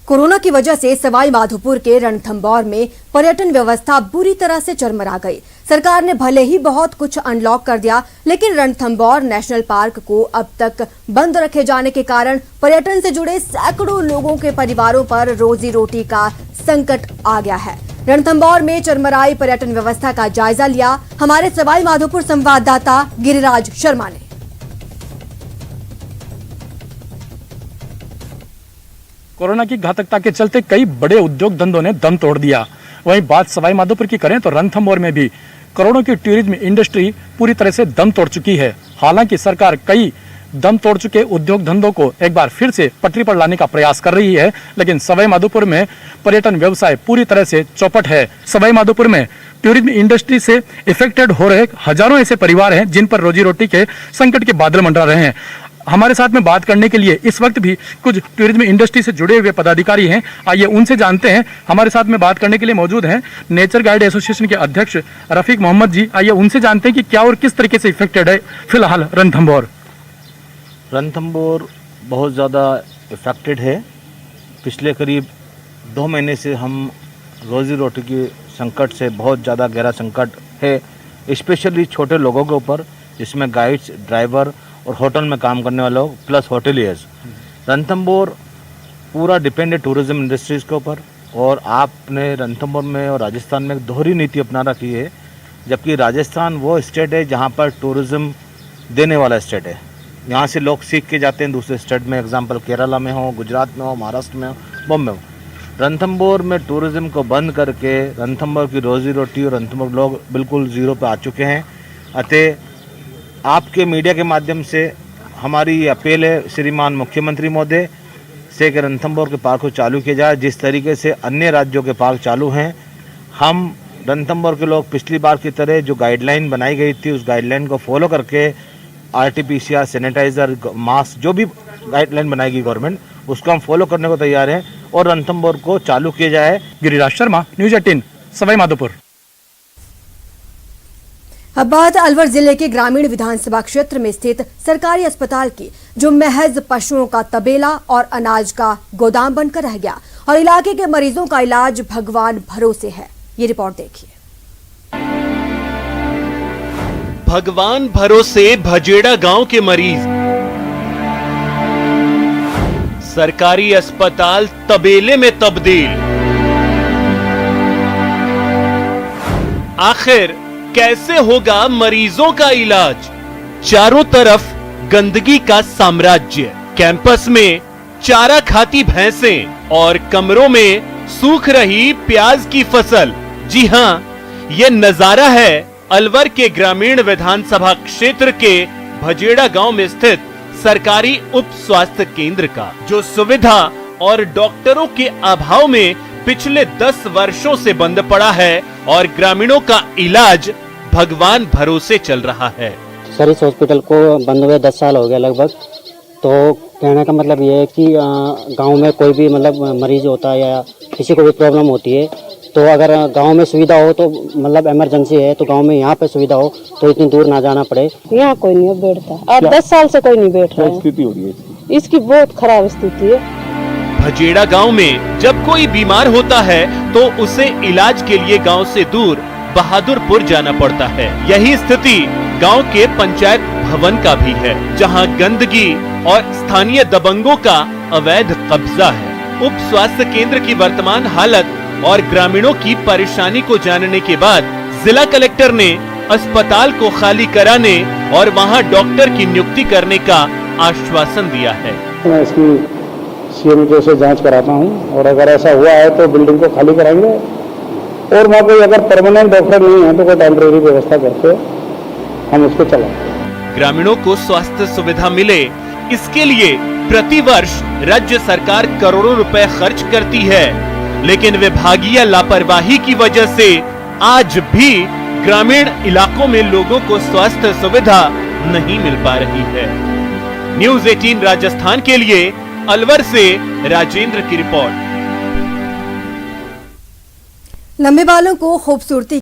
Corona की वजह से सवाई माधोपुर के रणथंभौर में पर्यटन व्यवस्था बुरी तरह से चरमरा गई। सरकार ने भले ही बहुत कुछ अनलॉक कर दिया, लेकिन रणथंभौर नेशनल पार्क को अब तक बंद रखे जाने के कारण पर्यटन से जुड़े सैकड़ों लोगों के परिवारों पर रोजी रोटी का संकट आ गया है। रणथंभौर में चरमराई पर्यटन व्यवस्था का जायजा लिया हमारे सवाई माधोपुर संवाददाता गिरिराज शर्मा ने। कोरोना की घातकता के चलते कई बड़े उद्योग धंधों ने दम तोड़ दिया। वहीं बात सवाई माधोपुर की करें तो रणथंभौर में भी करोड़ों की टूरिज्म इंडस्ट्री पूरी तरह से दम तोड़ चुकी है। हालांकि सरकार कई दम तोड़ चुके उद्योग धंधों को एक बार फिर से पटरी पर लाने का प्रयास कर रही है, लेकिन सवाई माधोपुर में पर्यटन व्यवसाय पूरी तरह से चौपट है। सवाई माधोपुर में टूरिज्म इंडस्ट्री से इफेक्टेड हो रहे हजारों ऐसे परिवार हैं जिन पर रोजी रोटी के संकट के बादल मंडरा रहे हैं। हमारे साथ में बात करने के लिए इस वक्त भी कुछ टूरिज्म इंडस्ट्री से जुड़े हुए पदाधिकारी हैं। आइए उनसे जानते हैं। हमारे साथ में बात करने के लिए मौजूद हैं नेचर गाइड एसोसिएशन के अध्यक्ष रफीक मोहम्मद जी। आइए उनसे जानते हैं कि क्या और किस तरीके से इफेक्टेड है फिलहाल रणथंभौर। रणथंभौर बहुत ज़्यादा इफेक्टेड है। पिछले करीब 2 महीने से हम रोजी रोटी के संकट से बहुत ज़्यादा गहरा संकट है, स्पेशली छोटे लोगों के ऊपर, जिसमें गाइड्स, ड्राइवर और होटल में काम करने वाले लोग प्लस होटलियर्स। रणथंभौर पूरा डिपेंड है टूरिज्म इंडस्ट्रीज़ के ऊपर, और आपने रणथंभौर में और राजस्थान में एक दोहरी नीति अपना रखी है। जबकि राजस्थान वो स्टेट है जहाँ पर टूरिज्म देने वाला स्टेट है। यहाँ से लोग सीख के जाते हैं दूसरे स्टेट में, एग्जाम्पल केरला में हो, गुजरात में हो, महाराष्ट्र में हो, बॉम्बे में हो। रणथंभौर में टूरिज्म को बंद करके रणथंभौर की रोजी रोटी और रणथंभौर लोग बिल्कुल ज़ीरो पे आ चुके हैं। अतः आपके मीडिया के माध्यम से हमारी अपील है श्रीमान मुख्यमंत्री महोदय से कि रणथंभौर के पार्क को चालू किया जाए, जिस तरीके से अन्य राज्यों के पार्क चालू हैं। हम रणथंभौर के लोग पिछली बार की तरह जो गाइडलाइन बनाई गई थी उस गाइडलाइन को फॉलो करके RT-PCR, सैनिटाइज़र, मास्क, जो भी गाइडलाइन बनाएगी गवर्नमेंट, उसको हम फॉलो करने को तैयार हैं और रणथंभौर को चालू किया जाए। गिरिराज शर्मा, न्यूज़ 18, सवाई माधोपुर। अब बात अलवर जिले के ग्रामीण विधानसभा क्षेत्र में स्थित सरकारी अस्पताल की, जो महज पशुओं का तबेला और अनाज का गोदाम बनकर रह गया और इलाके के मरीजों का इलाज भगवान भरोसे है। ये रिपोर्ट देखिए। भगवान भरोसे भजेड़ा गांव के मरीज। सरकारी अस्पताल तबेले में तब्दील। आखिर कैसे होगा मरीजों का इलाज? चारों तरफ गंदगी का साम्राज्य। कैंपस में चारा खाती भैंसें और कमरों में सूख रही प्याज की फसल। जी हां, ये नजारा है अलवर के ग्रामीण विधानसभा क्षेत्र के भजेड़ा गांव में स्थित सरकारी उप स्वास्थ्य केंद्र का, जो सुविधा और डॉक्टरों के अभाव में पिछले 10 वर्षों से बंद पड़ा है और ग्रामीणों का इलाज भगवान भरोसे चल रहा है। सर, इस हॉस्पिटल को बंद हुए 10 साल हो गया लगभग। तो कहने का मतलब ये है कि गांव में कोई भी मतलब मरीज होता है या किसी को भी प्रॉब्लम होती है, तो अगर गांव में सुविधा हो तो मतलब इमरजेंसी है तो गांव में यहाँ पे सुविधा हो तो इतनी दूर ना जाना पड़े। यहाँ कोई नहीं बैठता, और 10 साल से कोई नहीं बैठ रहा है। स्थिति हो रही है इसकी बहुत खराब स्थिति है। भजेड़ा गांव में जब कोई बीमार होता है तो उसे इलाज के लिए गांव से दूर बहादुरपुर जाना पड़ता है। यही स्थिति गांव के पंचायत भवन का भी है, जहां गंदगी और स्थानीय दबंगों का अवैध कब्जा है। उप स्वास्थ्य केंद्र की वर्तमान हालत और ग्रामीणों की परेशानी को जानने के बाद जिला कलेक्टर ने अस्पताल को खाली कराने और वहां डॉक्टर की नियुक्ति करने का आश्वासन दिया है। मैं इसकी CM से जांच कराता हूं और अगर ऐसा हुआ है तो बिल्डिंग को खाली कराएंगे, और वहाँ कोई अगर परमानेंट डॉक्टर नहीं है तो कोई टेम्परेरी व्यवस्था करके हम उसको चलाएंगे। ग्रामीणों को स्वास्थ्य सुविधा मिले, इसके लिए प्रति वर्ष राज्य सरकार करोड़ों रुपए खर्च करती है, लेकिन विभागीय लापरवाही की वजह से आज भी ग्रामीण इलाकों में लोगों को स्वास्थ्य सुविधा नहीं मिल पा रही है। न्यूज़ 18 राजस्थान के लिए अलवर से राजेंद्र की रिपोर्ट। लंबे बालों को खूबसूरती